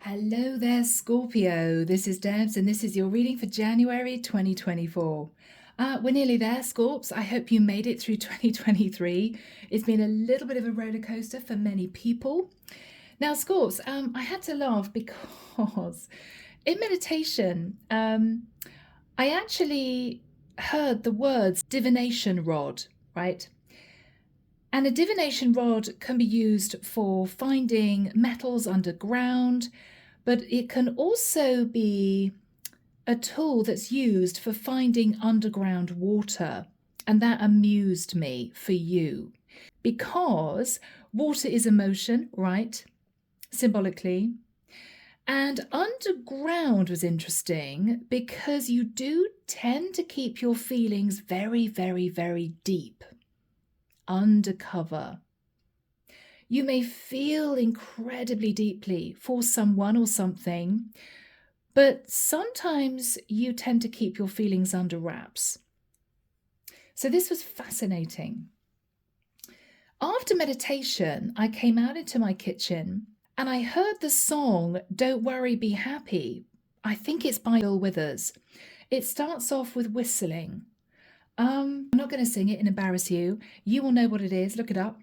Hello there, Scorpio. This is Debs, and this is your reading for January 2024. We're nearly there, Scorps. I hope you made it through 2023. It's been a little bit of a roller coaster for many people. Now, Scorps, I had to laugh because in meditation, I actually heard the words divination rod, right? And a divination rod can be used for finding metals underground, but it can also be a tool that's used for finding underground water. And that amused me for you because water is emotion, right? Symbolically. And underground was interesting because you do tend to keep your feelings very, very, very deep, undercover. You may feel incredibly deeply for someone or something, but sometimes you tend to keep your feelings under wraps. So this was fascinating. After meditation, I came out into my kitchen and I heard the song Don't Worry, Be Happy. I think it's by Bill Withers. It starts off with whistling. I'm not going to sing it and embarrass you. You will know what it is. Look it up.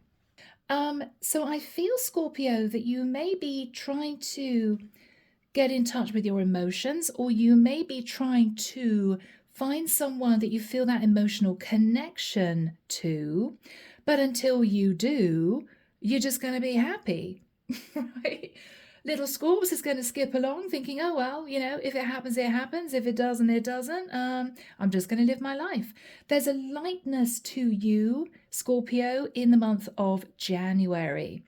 So I feel, Scorpio, that you may be trying to get in touch with your emotions, or you may be trying to find someone that you feel that emotional connection to, but until you do, you're just going to be happy, right? Little Scorps is going to skip along thinking, oh, well, if it happens, it happens. If it doesn't, it doesn't. I'm just going to live my life. There's a lightness to you, Scorpio, in the month of January.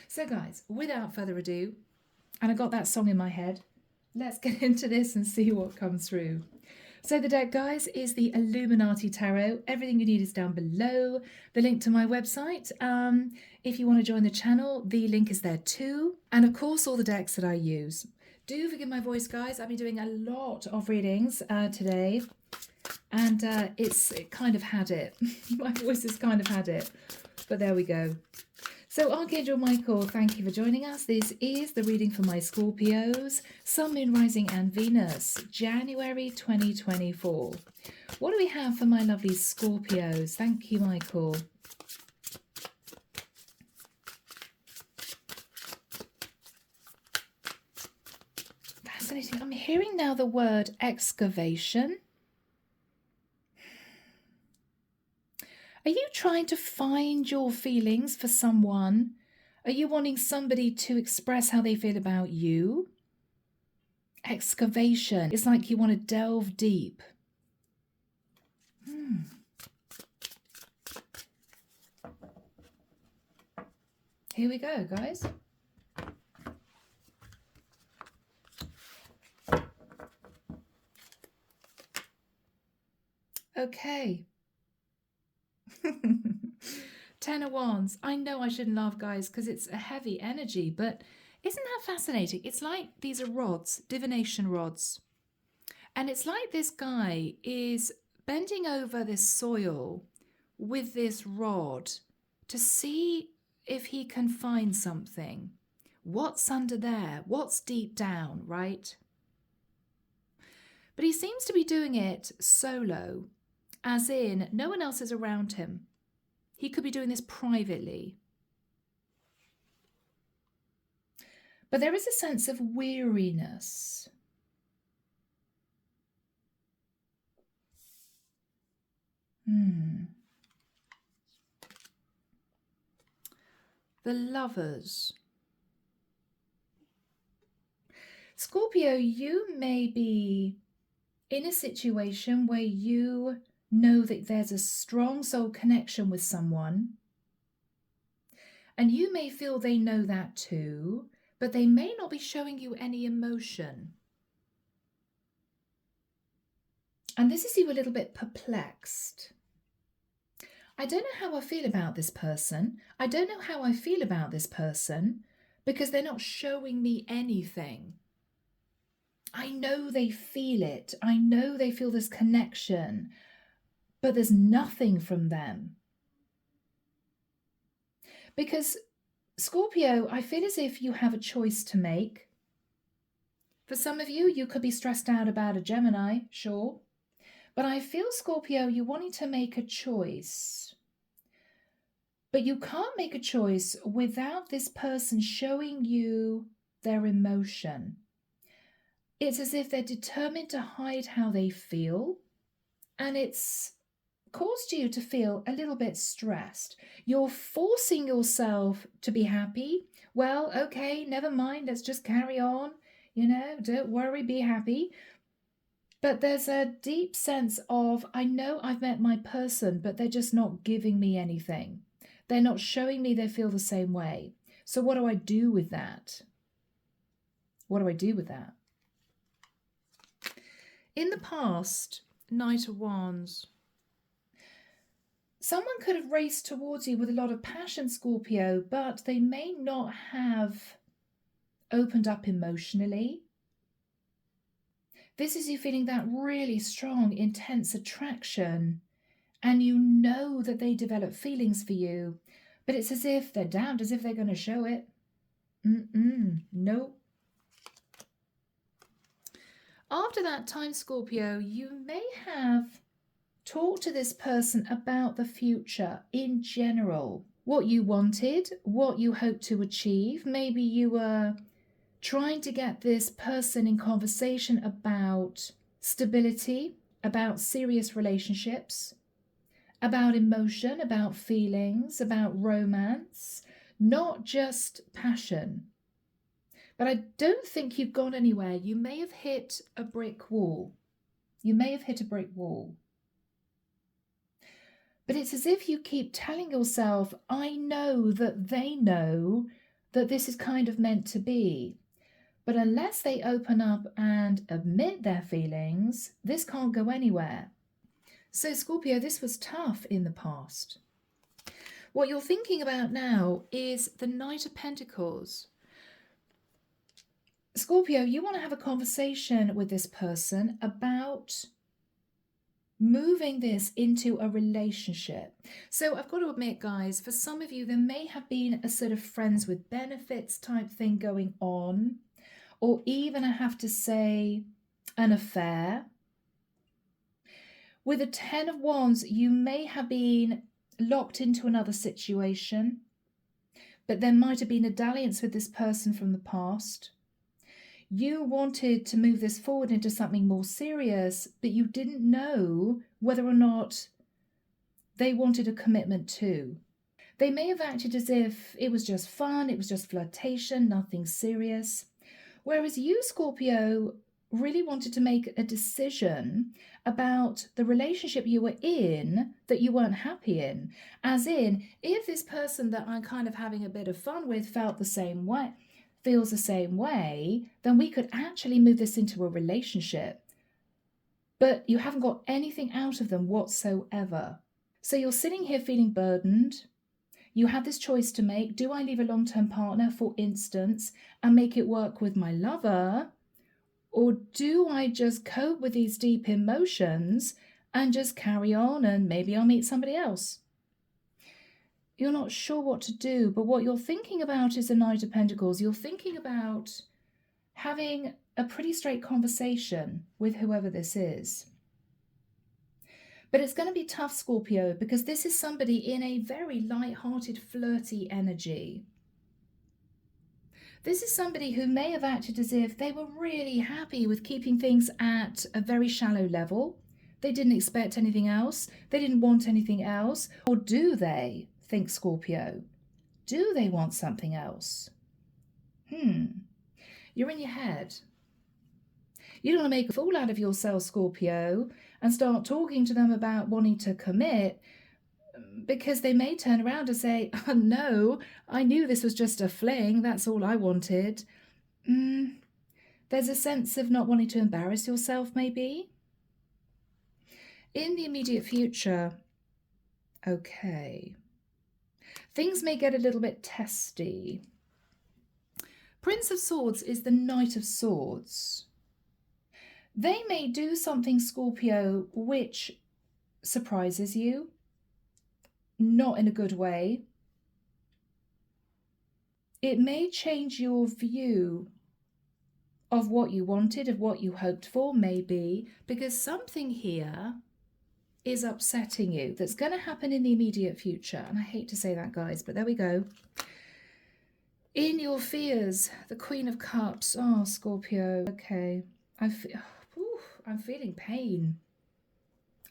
So, guys, without further ado, and I got that song in my head, let's get into this and see what comes through. So the deck, guys, is the Illuminati Tarot. Everything you need is down below. The link to my website. If you want to join the channel, the link is there too. And of course, all the decks that I use. Do forgive my voice, guys. I've been doing a lot of readings today. And it kind of had it. My voice has kind of had it. But there we go. So Archangel Michael, thank you for joining us. This is the reading for my Scorpios, Sun, Moon, Rising and Venus, January 2024. What do we have for my lovely Scorpios? Thank you, Michael. Fascinating. I'm hearing now the word excavation. Are you trying to find your feelings for someone? Are you wanting somebody to express how they feel about you? Excavation. It's like you want to delve deep. Here we go, guys. Okay. 10 of Wands. I know I shouldn't laugh, guys, because it's a heavy energy, but isn't that fascinating? It's like these are rods, divination rods. And it's like this guy is bending over this soil with this rod to see if he can find something. What's under there? What's deep down, right? But he seems to be doing it solo, as in no one else is around him. He could be doing this privately. But there is a sense of weariness. The Lovers. Scorpio, you may be in a situation where you know that there's a strong soul connection with someone, and you may feel they know that too, but they may not be showing you any emotion. And this is you a little bit perplexed. I don't know how I feel about this person. I don't know how I feel about this person because they're not showing me anything. I know they feel it. I know they feel this connection, but there's nothing from them. Because Scorpio, I feel as if you have a choice to make. For some of you, you could be stressed out about a Gemini, sure. But I feel, Scorpio, you're wanting to make a choice. But you can't make a choice without this person showing you their emotion. It's as if they're determined to hide how they feel, and it's caused you to feel a little bit stressed. You're forcing yourself to be happy. Well, okay, never mind, let's just carry on. Don't worry, be happy. But there's a deep sense of, I know I've met my person, but they're just not giving me anything. They're not showing me they feel the same way. So what do I do with that? What do I do with that? In the past, Knight of Wands, someone could have raced towards you with a lot of passion, Scorpio, but they may not have opened up emotionally. This is you feeling that really strong, intense attraction, and you know that they develop feelings for you, but it's as if they're doubted, as if they're going to show it. Nope. After that time, Scorpio, you may have talked to this person about the future in general, what you wanted, what you hoped to achieve. Maybe you were trying to get this person in conversation about stability, about serious relationships, about emotion, about feelings, about romance, not just passion. But I don't think you've gone anywhere. You may have hit a brick wall. You may have hit a brick wall. But it's as if you keep telling yourself, I know that they know that this is kind of meant to be. But unless they open up and admit their feelings, this can't go anywhere. So Scorpio, this was tough in the past. What you're thinking about now is the Knight of Pentacles. Scorpio, you want to have a conversation with this person about moving this into a relationship. So I've got to admit, guys, for some of you, there may have been a sort of friends with benefits type thing going on, or even, I have to say, an affair. With a 10 of Wands, you may have been locked into another situation, but there might have been a dalliance with this person from the past. You wanted to move this forward into something more serious, but you didn't know whether or not they wanted a commitment too. They may have acted as if it was just fun, it was just flirtation, nothing serious. Whereas you, Scorpio, really wanted to make a decision about the relationship you were in that you weren't happy in. As in, if this person that I'm kind of having a bit of fun with feels the same way, then we could actually move this into a relationship. But you haven't got anything out of them whatsoever. So you're sitting here feeling burdened. You have this choice to make. Do I leave a long-term partner, for instance, and make it work with my lover? Or do I just cope with these deep emotions and just carry on and maybe I'll meet somebody else? You're not sure what to do, but what you're thinking about is the Knight of Pentacles. You're thinking about having a pretty straight conversation with whoever this is. But it's going to be tough, Scorpio, because this is somebody in a very light-hearted, flirty energy. This is somebody who may have acted as if they were really happy with keeping things at a very shallow level. They didn't expect anything else. They didn't want anything else. Or do they, think Scorpio? Do they want something else? You're in your head. You don't want to make a fool out of yourself, Scorpio, and start talking to them about wanting to commit, because they may turn around and say, oh, no, I knew this was just a fling. That's all I wanted. There's a sense of not wanting to embarrass yourself, maybe. In the immediate future, okay, things may get a little bit testy. Prince of Swords is the Knight of Swords. They may do something, Scorpio, which surprises you, not in a good way. It may change your view of what you wanted, of what you hoped for, maybe, because something here is upsetting you that's going to happen in the immediate future. And I hate to say that, guys, but there we go. In your fears, the Queen of Cups. Oh, Scorpio. Okay. I'm feeling pain.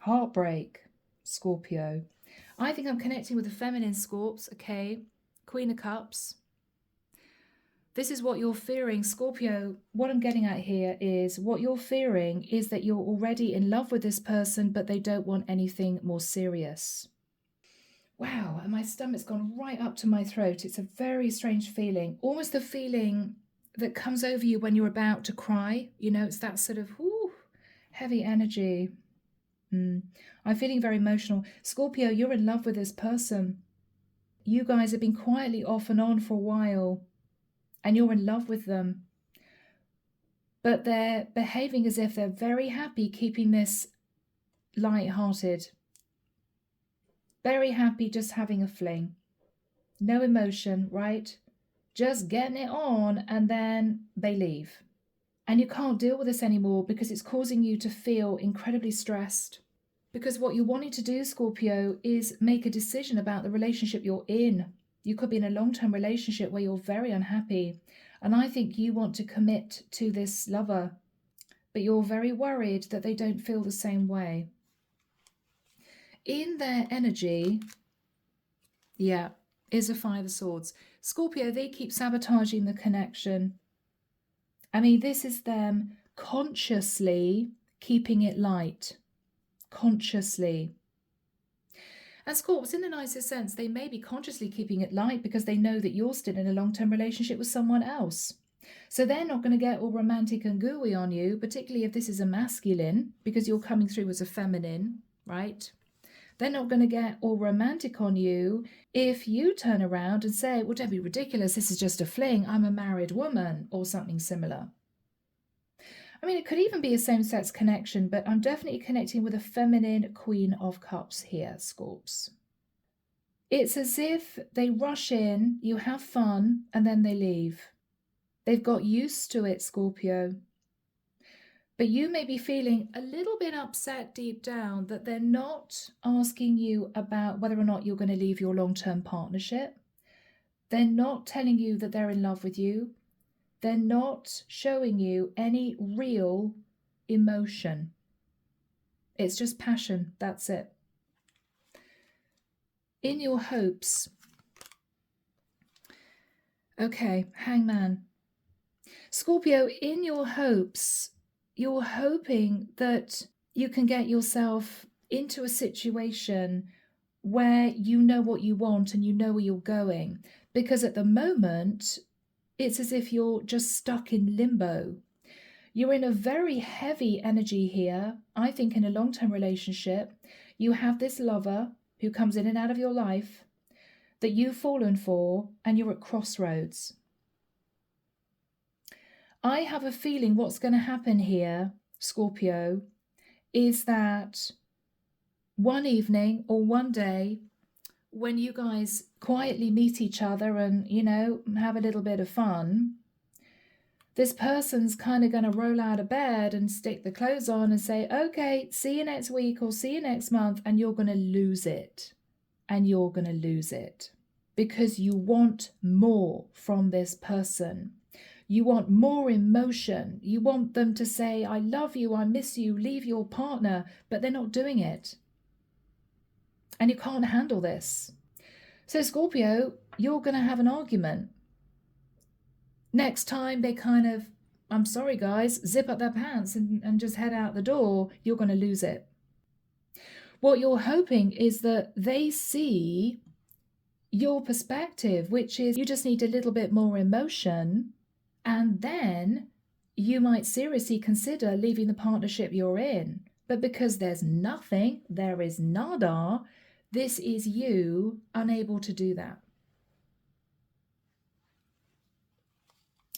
Heartbreak, Scorpio. I think I'm connecting with the feminine Scorps, okay? Queen of Cups. This is what you're fearing, Scorpio. What I'm getting at here is what you're fearing is that you're already in love with this person, but they don't want anything more serious. Wow, and my stomach's gone right up to my throat. It's a very strange feeling, almost the feeling that comes over you when you're about to cry. You know, it's that sort of heavy energy. I'm feeling very emotional. Scorpio, you're in love with this person. You guys have been quietly off and on for a while, and you're in love with them. But they're behaving as if they're very happy keeping this light-hearted. Very happy just having a fling. No emotion, right? Just getting it on, and then they leave. And you can't deal with this anymore because it's causing you to feel incredibly stressed. Because what you're wanting to do, Scorpio, is make a decision about the relationship you're in. You could be in a long-term relationship where you're very unhappy. And I think you want to commit to this lover, but you're very worried that they don't feel the same way. In their energy, is a Five of Swords. Scorpio, they keep sabotaging the connection. I mean, this is them consciously keeping it light. Consciously. And Scorps, in the nicest sense, they may be consciously keeping it light because they know that you're still in a long-term relationship with someone else. So they're not going to get all romantic and gooey on you, particularly if this is a masculine, because you're coming through as a feminine, right? They're not going to get all romantic on you if you turn around and say, well, don't be ridiculous, this is just a fling, I'm a married woman, or something similar. I mean, it could even be a same-sex connection, but I'm definitely connecting with a feminine Queen of Cups here, Scorps. It's as if they rush in, you have fun, and then they leave. They've got used to it, Scorpio. But you may be feeling a little bit upset deep down that they're not asking you about whether or not you're going to leave your long-term partnership. They're not telling you that they're in love with you. They're not showing you any real emotion. It's just passion. That's it. In your hopes. Okay, Hangman. Scorpio, in your hopes, you're hoping that you can get yourself into a situation where you know what you want and you know where you're going. Because at the moment, it's as if you're just stuck in limbo. You're in a very heavy energy here. I think in a long-term relationship, you have this lover who comes in and out of your life that you've fallen for, and you're at crossroads. I have a feeling what's going to happen here, Scorpio, is that one evening or one day when you guys quietly meet each other and, you know, have a little bit of fun, this person's kind of going to roll out of bed and stick the clothes on and say, okay, see you next week or see you next month, and you're going to lose it. And you're going to lose it because you want more from this person. You want more emotion. You want them to say, I love you, I miss you, leave your partner, but they're not doing it. And you can't handle this. So Scorpio, you're going to have an argument. Next time they kind of, I'm sorry guys, zip up their pants and just head out the door, you're going to lose it. What you're hoping is that they see your perspective, which is you just need a little bit more emotion, and then you might seriously consider leaving the partnership you're in. But because there's nothing, there is nada, this is you unable to do that.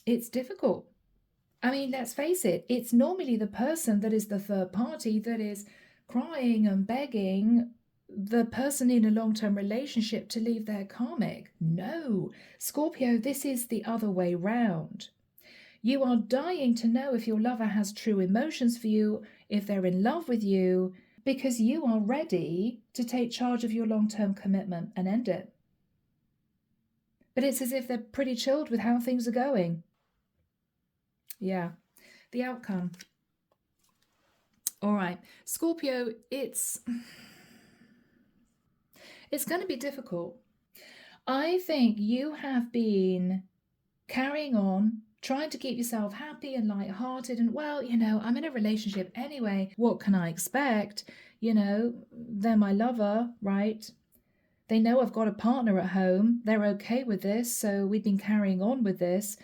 It's difficult. I mean, let's face it, it's normally the person that is the third party that is crying and begging the person in a long-term relationship to leave their karmic. No, Scorpio, this is the other way round. You are dying to know if your lover has true emotions for you, if they're in love with you, because you are ready to take charge of your long-term commitment and end it. But it's as if they're pretty chilled with how things are going. Yeah, the outcome. All right, Scorpio, it's going to be difficult. I think you have been carrying on, trying to keep yourself happy and lighthearted, and well, I'm in a relationship anyway. What can I expect? They're my lover, right? They know I've got a partner at home. They're okay with this, so we've been carrying on with this.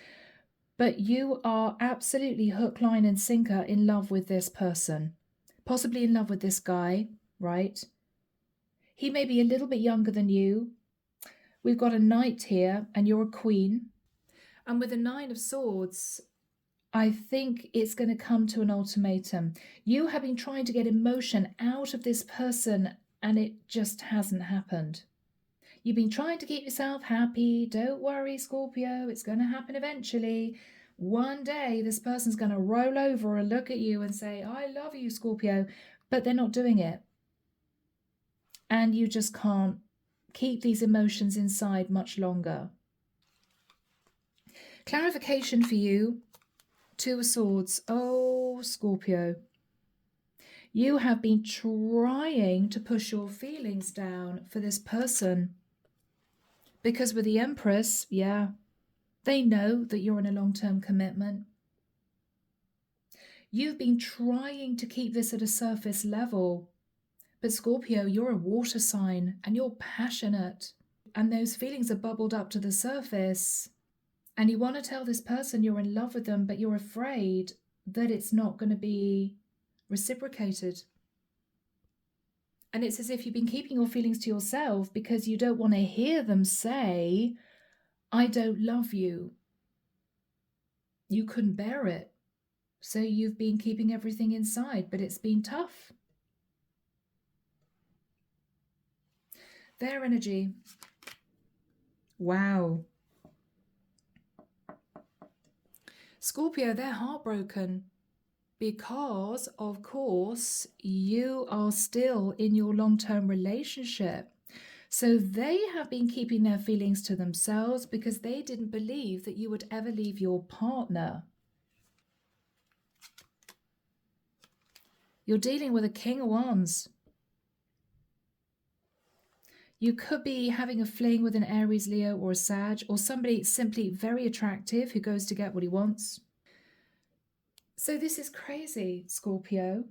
But you are absolutely hook, line, and sinker in love with this person, possibly in love with this guy, right? He may be a little bit younger than you. We've got a knight here, and you're a queen. And with a 9 of Swords, I think it's going to come to an ultimatum. You have been trying to get emotion out of this person, and it just hasn't happened. You've been trying to keep yourself happy. Don't worry, Scorpio. It's going to happen eventually. One day, this person's going to roll over and look at you and say, I love you, Scorpio. But they're not doing it. And you just can't keep these emotions inside much longer. Clarification for you. 2 of Swords. Oh, Scorpio. You have been trying to push your feelings down for this person. Because with the Empress, yeah, they know that you're in a long-term commitment. You've been trying to keep this at a surface level. But Scorpio, you're a water sign and you're passionate. And those feelings are bubbled up to the surface. And you want to tell this person you're in love with them, but you're afraid that it's not going to be reciprocated. And it's as if you've been keeping your feelings to yourself because you don't want to hear them say, I don't love you. You couldn't bear it. So you've been keeping everything inside, but it's been tough. Their energy. Wow. Scorpio, they're heartbroken because, of course, you are still in your long-term relationship. So they have been keeping their feelings to themselves because they didn't believe that you would ever leave your partner. You're dealing with a King of Wands. You could be having a fling with an Aries, Leo, or a Sag, or somebody simply very attractive who goes to get what he wants. So this is crazy, Scorpio.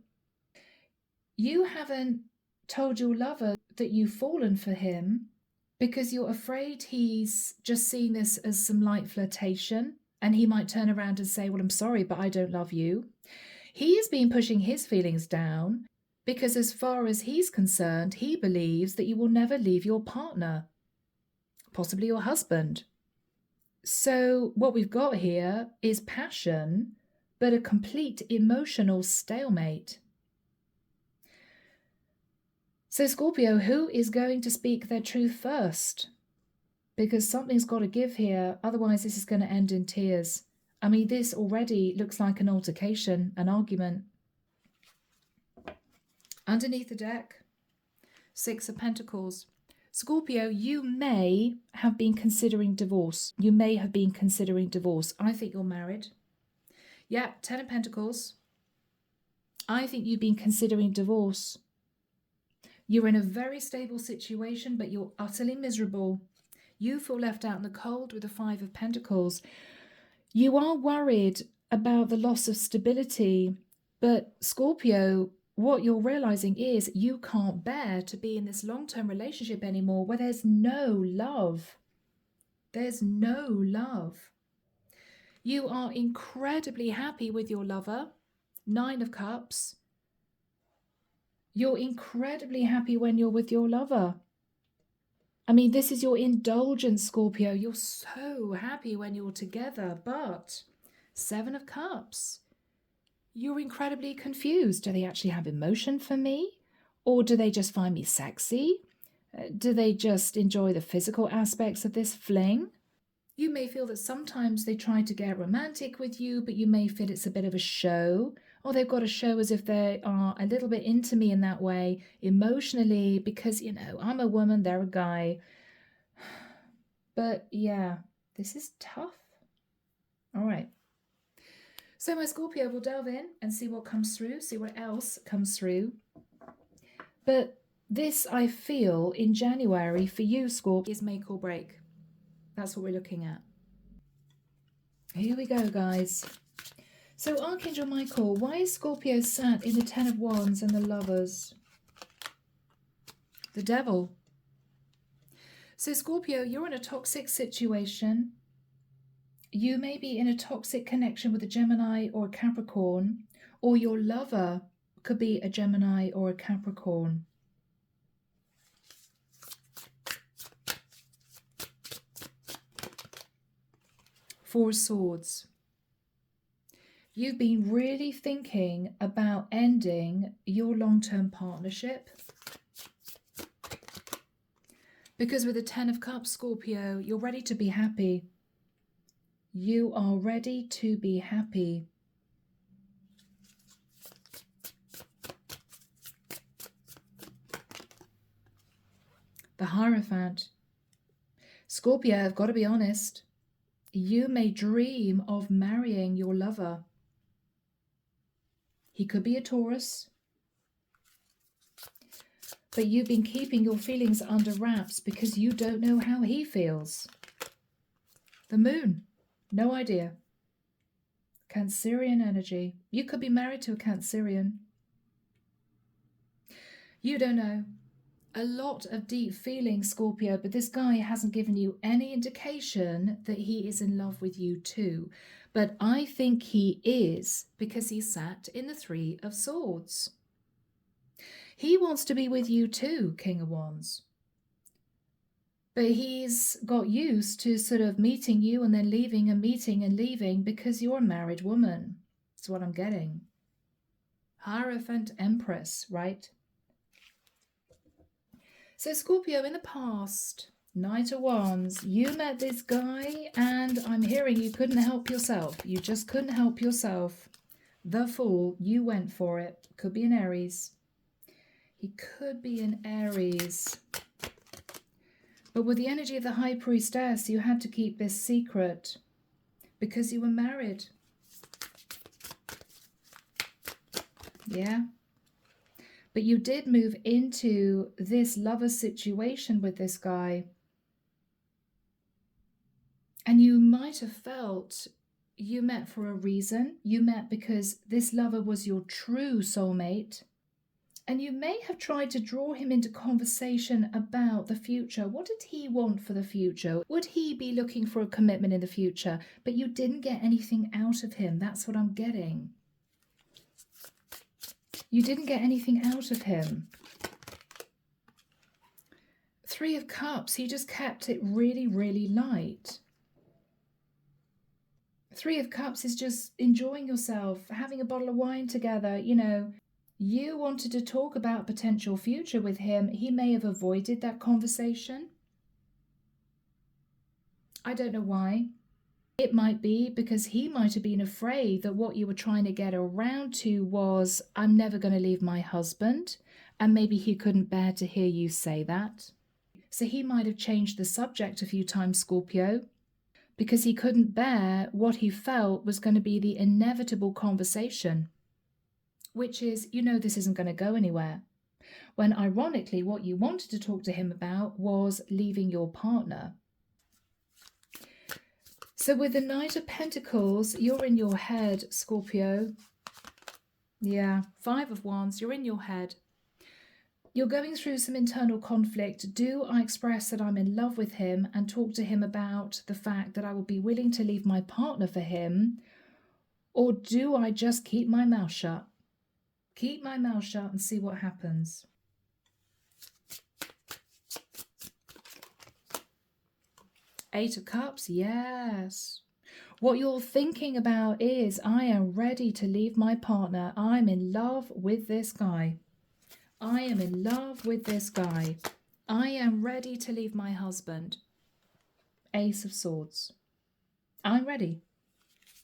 You haven't told your lover that you've fallen for him because you're afraid he's just seeing this as some light flirtation and he might turn around and say, well, I'm sorry, but I don't love you. He's been pushing his feelings down because as far as he's concerned, he believes that you will never leave your partner, possibly your husband. So what we've got here is passion, but a complete emotional stalemate. So Scorpio, who is going to speak their truth first? Because something's got to give here, otherwise this is going to end in tears. I mean, this already looks like an altercation, an argument. Underneath the deck, 6 of Pentacles. Scorpio, you may have been considering divorce. You may have been considering divorce. I think you're married. Yeah, 10 of Pentacles. I think you've been considering divorce. You're in a very stable situation, but you're utterly miserable. You feel left out in the cold with the 5 of Pentacles. You are worried about the loss of stability, but Scorpio, what you're realizing is you can't bear to be in this long-term relationship anymore where there's no love. There's no love. You are incredibly happy with your lover, 9 of Cups. You're incredibly happy when you're with your lover. I mean, this is your indulgence, Scorpio. You're so happy when you're together, but 7 of Cups. You're incredibly confused. Do they actually have emotion for me? Or do they just find me sexy? Do they just enjoy the physical aspects of this fling? You may feel that sometimes they try to get romantic with you, but you may feel it's a bit of a show, or they've got to show as if they are a little bit into me in that way emotionally because, you know, I'm a woman, they're a guy. But yeah, this is tough. All right. So my Scorpio will delve in and see what comes through, see what else comes through. But this, I feel, in January for you, Scorpio, is make or break. That's what we're looking at. Here we go, guys. So Archangel Michael, why is Scorpio sat in the Ten of Wands and the Lovers? The Devil. So Scorpio, you're in a toxic situation. You may be in a toxic connection with a Gemini or a Capricorn, or your lover could be a Gemini or a Capricorn. Four of Swords. You've been really thinking about ending your long-term partnership. Because with the Ten of Cups, Scorpio, you're ready to be happy. You are ready to be happy. The Hierophant. Scorpio, I've got to be honest. You may dream of marrying your lover. He could be a Taurus. But you've been keeping your feelings under wraps because you don't know how he feels. The Moon. No idea. Cancerian energy. You could be married to a Cancerian. You don't know. A lot of deep feelings, Scorpio, but this guy hasn't given you any indication that he is in love with you too. But I think he is because he sat in the Three of Swords. He wants to be with you too, King of Wands. But he's got used to sort of meeting you and then leaving and meeting and leaving because you're a married woman. That's what I'm getting. Hierophant Empress, right? So Scorpio, in the past, Knight of Wands, you met this guy and I'm hearing you couldn't help yourself. You just couldn't help yourself. The Fool, you went for it. Could be an Aries. He could be an Aries. But with the energy of the High Priestess, you had to keep this secret because you were married. Yeah. But you did move into this lover situation with this guy. And you might have felt you met for a reason. You met because this lover was your true soulmate. And you may have tried to draw him into conversation about the future. What did he want for the future? Would he be looking for a commitment in the future? But you didn't get anything out of him. That's what I'm getting. You didn't get anything out of him. Three of Cups, he just kept it really, really light. Three of Cups is just enjoying yourself, having a bottle of wine together, you know. You wanted to talk about potential future with him. He may have avoided that conversation. I don't know why. It might be because he might have been afraid that what you were trying to get around to was, I'm never going to leave my husband. And maybe he couldn't bear to hear you say that. So he might have changed the subject a few times, Scorpio, because he couldn't bear what he felt was going to be the inevitable conversation. Which is, you know, this isn't going to go anywhere. When ironically, what you wanted to talk to him about was leaving your partner. So with the Knight of Pentacles, you're in your head, Scorpio. Yeah, Five of Wands, you're in your head. You're going through some internal conflict. Do I express that I'm in love with him and talk to him about the fact that I will be willing to leave my partner for him? Or do I just keep my mouth shut? Keep my mouth shut and see what happens. Eight of Cups, yes. What you're thinking about is, I am ready to leave my partner. I'm in love with this guy. I am in love with this guy. I am ready to leave my husband. Ace of Swords. I'm ready.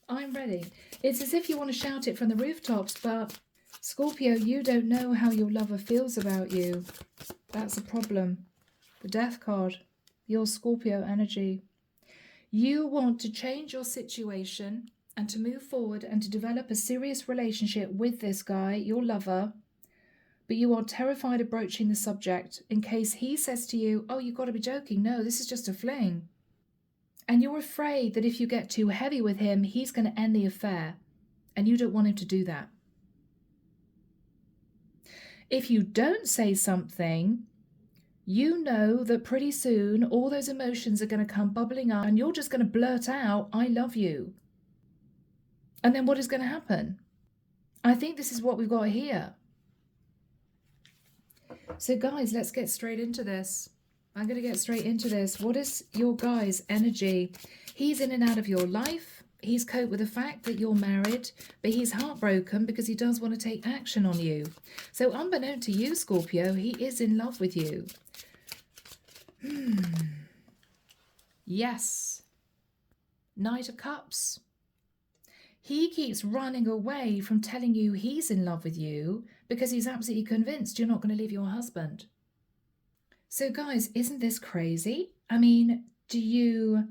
I'm ready. It's as if you want to shout it from the rooftops, but Scorpio, you don't know how your lover feels about you. That's a problem. The Death card, your Scorpio energy. You want to change your situation and to move forward and to develop a serious relationship with this guy, your lover, but you are terrified of broaching the subject in case he says to you, oh, you've got to be joking. No, this is just a fling. And you're afraid that if you get too heavy with him, he's going to end the affair. And you don't want him to do that. If you don't say something, you know that pretty soon all those emotions are going to come bubbling up and you're just going to blurt out, I love you. And then what is going to happen? I think this is what we've got here. So guys, let's get straight into this. I'm going to get straight into this. What is your guy's energy? He's in and out of your life. He's coped with the fact that you're married, but he's heartbroken because he does want to take action on you. So unbeknown to you, Scorpio, he is in love with you. Yes. Knight of Cups. He keeps running away from telling you he's in love with you because he's absolutely convinced you're not going to leave your husband. So guys, isn't this crazy? I mean, do you...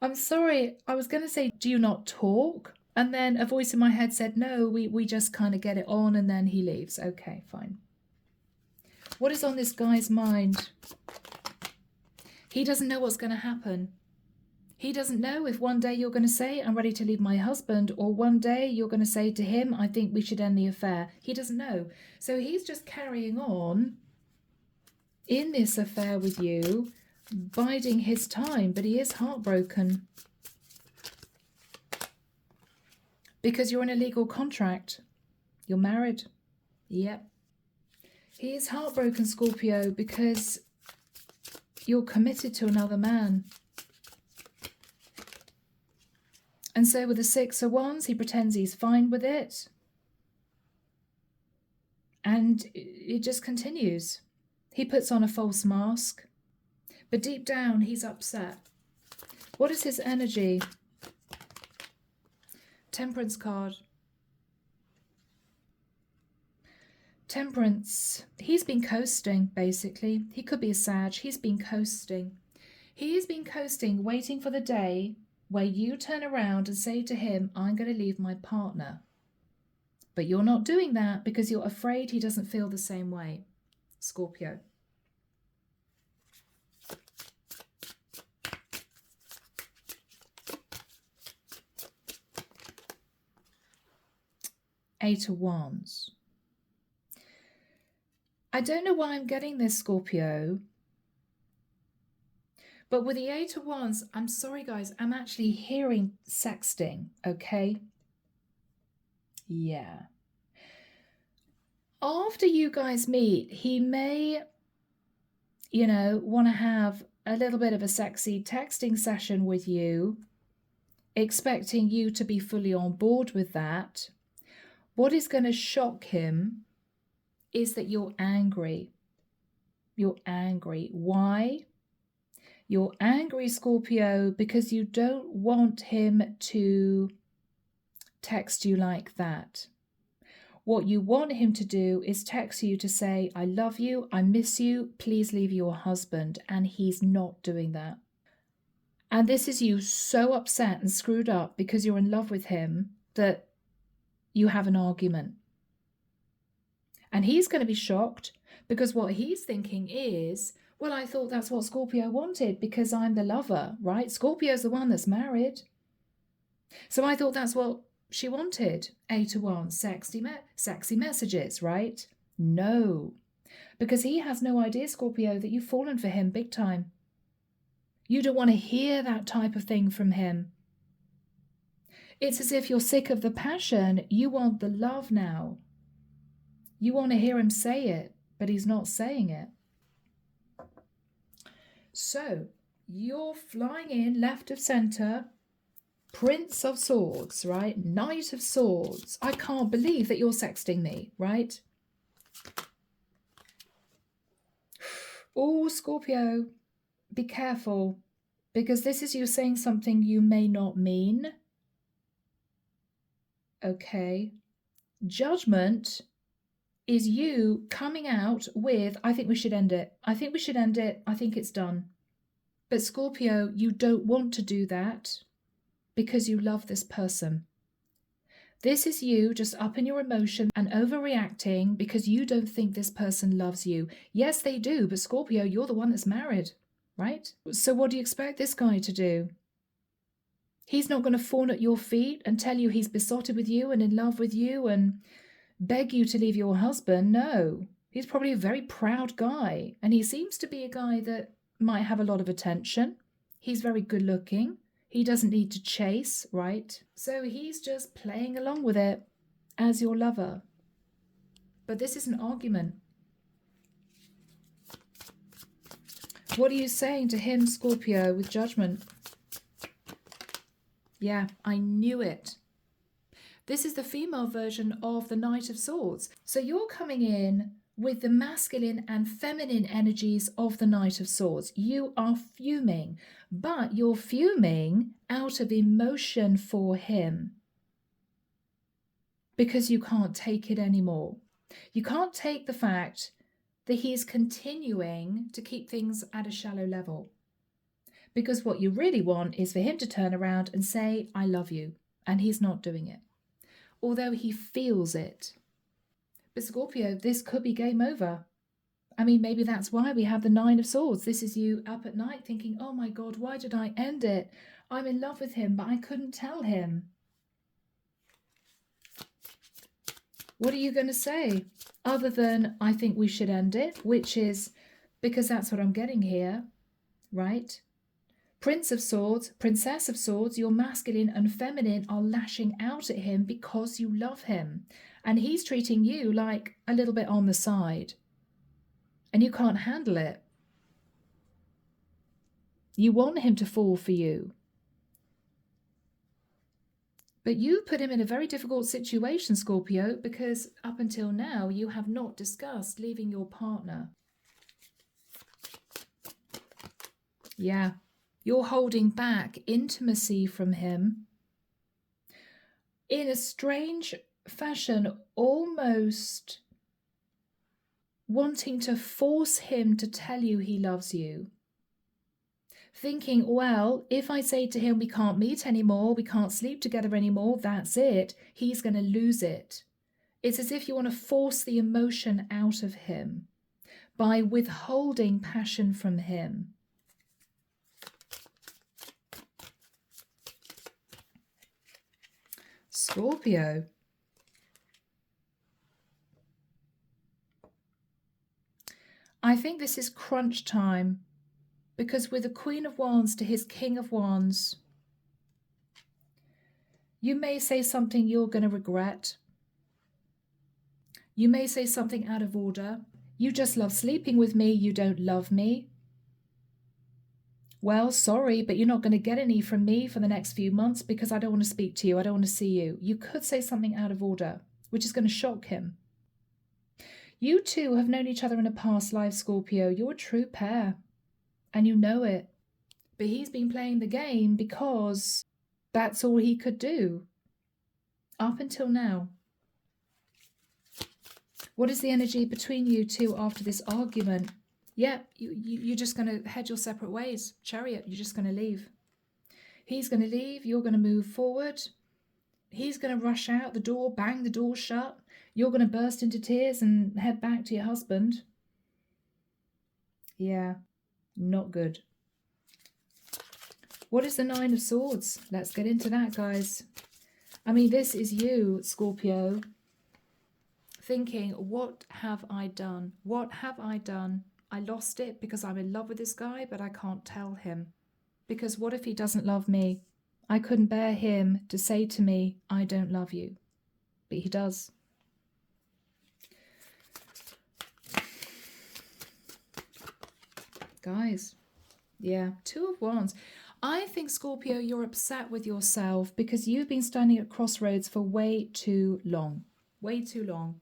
I'm sorry, I was going to say, do you not talk? And then a voice in my head said, no, we just kind of get it on and then he leaves. Okay, fine. What is on this guy's mind? He doesn't know what's going to happen. He doesn't know if one day you're going to say, I'm ready to leave my husband, or one day you're going to say to him, I think we should end the affair. He doesn't know. So he's just carrying on in this affair with you, biding his time, but he is heartbroken because you're in a legal contract. You're married. Yep. He is heartbroken, Scorpio, because you're committed to another man. And so with the Six of Wands, he pretends he's fine with it. And it just continues. He puts on a false mask. But deep down, he's upset. What is his energy? Temperance card. Temperance. He's been coasting, basically. He could be a Sag. He's been coasting. He's been coasting, waiting for the day where you turn around and say to him, I'm going to leave my partner. But you're not doing that because you're afraid he doesn't feel the same way. Scorpio. Eight of Wands. I don't know why I'm getting this, Scorpio. But with the Eight of Wands, I'm sorry, guys, I'm actually hearing sexting, okay? Yeah. After you guys meet, he may, want to have a little bit of a sexy texting session with you, expecting you to be fully on board with that. What is going to shock him is that you're angry. You're angry. Why? You're angry, Scorpio, because you don't want him to text you like that. What you want him to do is text you to say, I love you, I miss you, please leave your husband. And he's not doing that. And this is you so upset and screwed up because you're in love with him that you have an argument. And he's going to be shocked because what he's thinking is, well, I thought that's what Scorpio wanted because I'm the lover, right? Scorpio's the one that's married. So I thought that's what she wanted. Eight of Wands, sexy messages, right? No, because he has no idea, Scorpio, that you've fallen for him big time. You don't want to hear that type of thing from him. It's as if you're sick of the passion. You want the love now. You want to hear him say it, but he's not saying it. So you're flying in left of center, Prince of Swords, right? Knight of Swords. I can't believe that you're sexting me, right? Oh, Scorpio, be careful. Because this is you saying something you may not mean. Okay. Judgment is you coming out with, I think we should end it. I think we should end it. I think it's done. But Scorpio, you don't want to do that because you love this person. This is you just up in your emotion and overreacting because you don't think this person loves you. Yes, they do, but Scorpio, you're the one that's married, right? So what do you expect this guy to do? He's not going to fawn at your feet and tell you he's besotted with you and in love with you and beg you to leave your husband. No, he's probably a very proud guy. And he seems to be a guy that might have a lot of attention. He's very good looking. He doesn't need to chase, right? So he's just playing along with it as your lover. But this is an argument. What are you saying to him, Scorpio, with Judgment? Yeah, I knew it. This is the female version of the Knight of Swords. So you're coming in with the masculine and feminine energies of the Knight of Swords. You are fuming, but you're fuming out of emotion for him because you can't take it anymore. You can't take the fact that he's continuing to keep things at a shallow level. Because what you really want is for him to turn around and say, I love you. And he's not doing it. Although he feels it. But Scorpio, this could be game over. I mean, maybe that's why we have the Nine of Swords. This is you up at night thinking, oh my God, why did I end it? I'm in love with him, but I couldn't tell him. What are you going to say? Other than, I think we should end it, which is, because that's what I'm getting here, right? Prince of Swords, Princess of Swords, your masculine and feminine are lashing out at him because you love him. And he's treating you like a little bit on the side. And you can't handle it. You want him to fall for you. But you put him in a very difficult situation, Scorpio, because up until now you have not discussed leaving your partner. Yeah. You're holding back intimacy from him in a strange fashion, almost wanting to force him to tell you he loves you. Thinking, well, if I say to him we can't meet anymore, we can't sleep together anymore, that's it, he's going to lose it. It's as if you want to force the emotion out of him by withholding passion from him. Scorpio. I think this is crunch time because with the Queen of Wands to his King of Wands, you may say something you're going to regret. You may say something out of order. You just love sleeping with me. You don't love me. Well, sorry, but you're not going to get any from me for the next few months because I don't want to speak to you. I don't want to see you. You could say something out of order, which is going to shock him. You two have known each other in a past life, Scorpio. You're a true pair, and you know it. But he's been playing the game because that's all he could do up until now. What is the energy between you two after this argument? Yeah, you're just going to head your separate ways. Chariot, you're just going to leave. He's going to leave. You're going to move forward. He's going to rush out the door, bang the door shut. You're going to burst into tears and head back to your husband. Yeah, not good. What is the Nine of Swords? Let's get into that, guys. I mean, this is you, Scorpio, thinking, what have I done? What have I done? I lost it because I'm in love with this guy, but I can't tell him. Because what if he doesn't love me? I couldn't bear him to say to me, I don't love you. But he does. Guys, yeah, Two of Wands. I think, Scorpio, you're upset with yourself because you've been standing at crossroads for way too long. Way too long.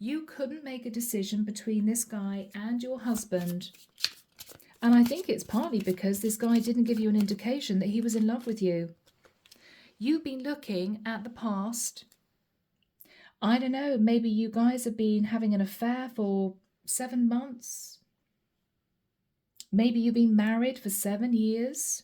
You couldn't make a decision between this guy and your husband. And I think it's partly because this guy didn't give you an indication that he was in love with you. You've been looking at the past. I don't know, maybe you guys have been having an affair for 7 months. Maybe you've been married for 7 years.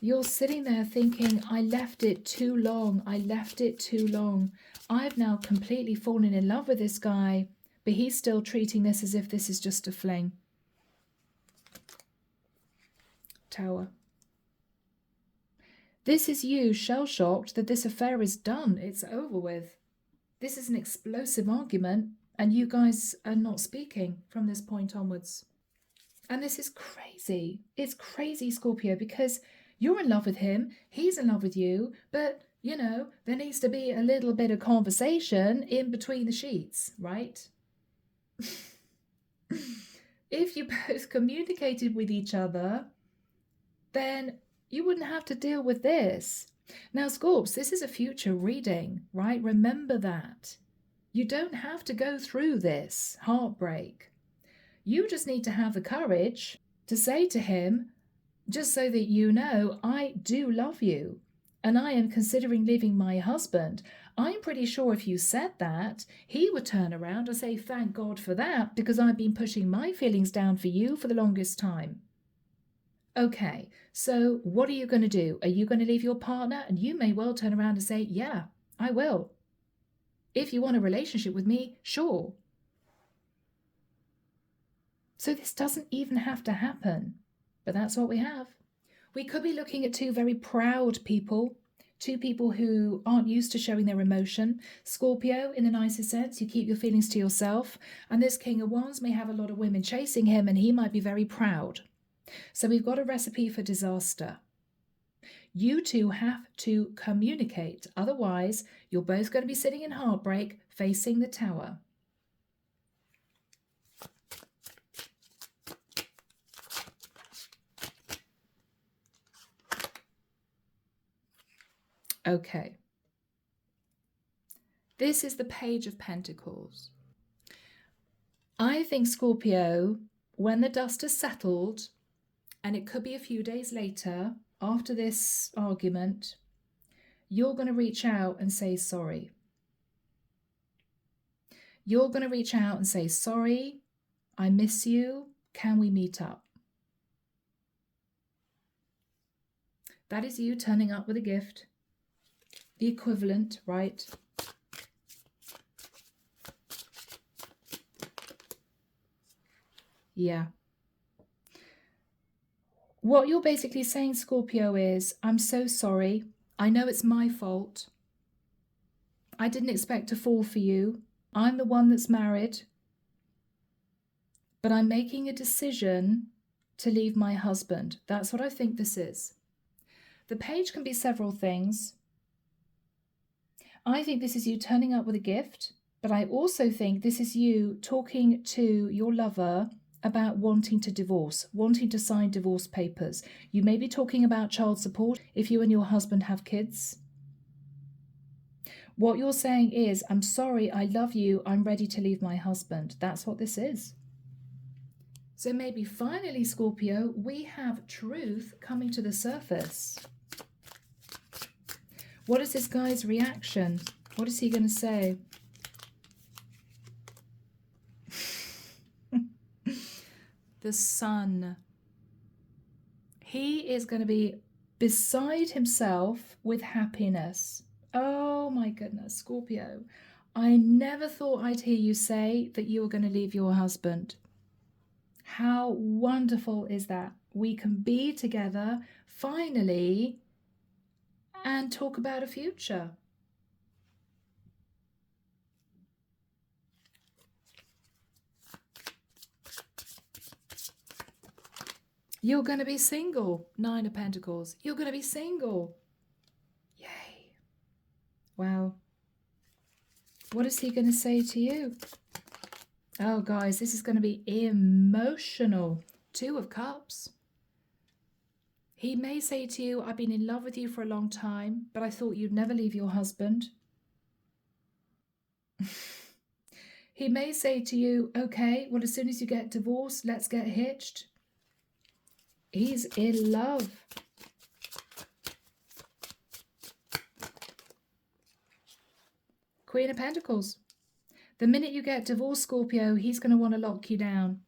You're sitting there thinking, I left it too long. I left it too long. I've now completely fallen in love with this guy, but he's still treating this as if this is just a fling. Tower. This is you shell-shocked that this affair is done. It's over with. This is an explosive argument, and you guys are not speaking from this point onwards. And this is crazy. It's crazy, Scorpio, because you're in love with him, he's in love with you, but, you know, there needs to be a little bit of conversation in between the sheets, right? If you both communicated with each other, then you wouldn't have to deal with this. Now, Scorps, this is a future reading, right? Remember that. You don't have to go through this heartbreak. You just need to have the courage to say to him, just so that you know, I do love you and I am considering leaving my husband. I'm pretty sure if you said that, he would turn around and say, thank God for that, because I've been pushing my feelings down for you for the longest time. Okay, so what are you going to do? Are you going to leave your partner? And you may well turn around and say, yeah, I will. If you want a relationship with me, sure. So this doesn't even have to happen, but that's what we have. We could be looking at two very proud people, two people who aren't used to showing their emotion. Scorpio, in the nicest sense, you keep your feelings to yourself, and this King of Wands may have a lot of women chasing him, and he might be very proud. So we've got a recipe for disaster. You two have to communicate. Otherwise, you're both going to be sitting in heartbreak facing the Tower. Okay. This is the Page of Pentacles. I think, Scorpio, when the dust has settled, and it could be a few days later, after this argument, you're going to reach out and say sorry. You're going to reach out and say, sorry, I miss you, can we meet up? That is you turning up with a gift. The equivalent, right? Yeah. What you're basically saying, Scorpio, is, I'm so sorry. I know it's my fault. I didn't expect to fall for you. I'm the one that's married. But I'm making a decision to leave my husband. That's what I think this is. The page can be several things. I think this is you turning up with a gift, but I also think this is you talking to your lover about wanting to divorce, wanting to sign divorce papers. You may be talking about child support if you and your husband have kids. What you're saying is, I'm sorry, I love you, I'm ready to leave my husband. That's what this is. So maybe finally, Scorpio, we have truth coming to the surface. What is this guy's reaction? What is he going to say? The Sun. He is going to be beside himself with happiness. Oh my goodness, Scorpio. I never thought I'd hear you say that you were going to leave your husband. How wonderful is that? We can be together finally and talk about a future. You're going to be single. 9 of Pentacles. You're going to be single. Yay. Wow. What is he going to say to you? Oh, guys, this is going to be emotional. 2 of Cups. He may say to you, I've been in love with you for a long time, but I thought you'd never leave your husband. He may say to you, okay, well, as soon as you get divorced, let's get hitched. He's in love. Queen of Pentacles. The minute you get divorced, Scorpio, he's going to want to lock you down.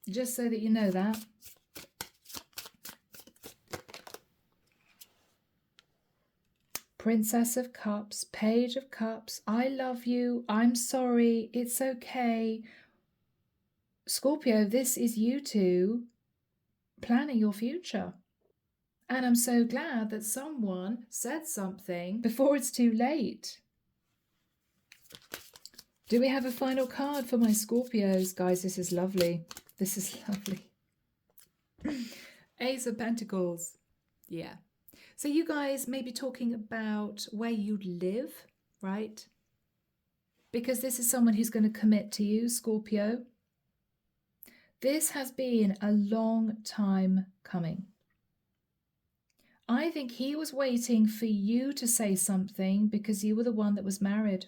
Just so that you know that. Princess of Cups, Page of Cups, I love you, I'm sorry, it's okay. Scorpio, this is you two planning your future. And I'm so glad that someone said something before it's too late. Do we have a final card for my Scorpios? Guys, this is lovely. This is lovely. Ace of Pentacles. Yeah. So you guys may be talking about where you live, right? Because this is someone who's going to commit to you, Scorpio. This has been a long time coming. I think he was waiting for you to say something because you were the one that was married.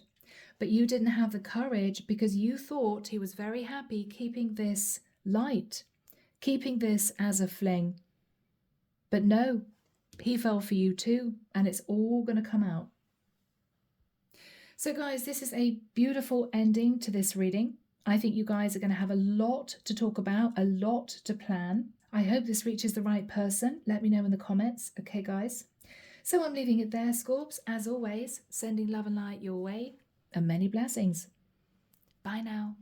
But you didn't have the courage because you thought he was very happy keeping this light, keeping this as a fling. But no, he fell for you too, and it's all going to come out. So guys, this is a beautiful ending to this reading. I think you guys are going to have a lot to talk about, a lot to plan. I hope this reaches the right person. Let me know in the comments. Okay, guys? So I'm leaving it there, Scorps. As always, sending love and light your way, and many blessings. Bye now.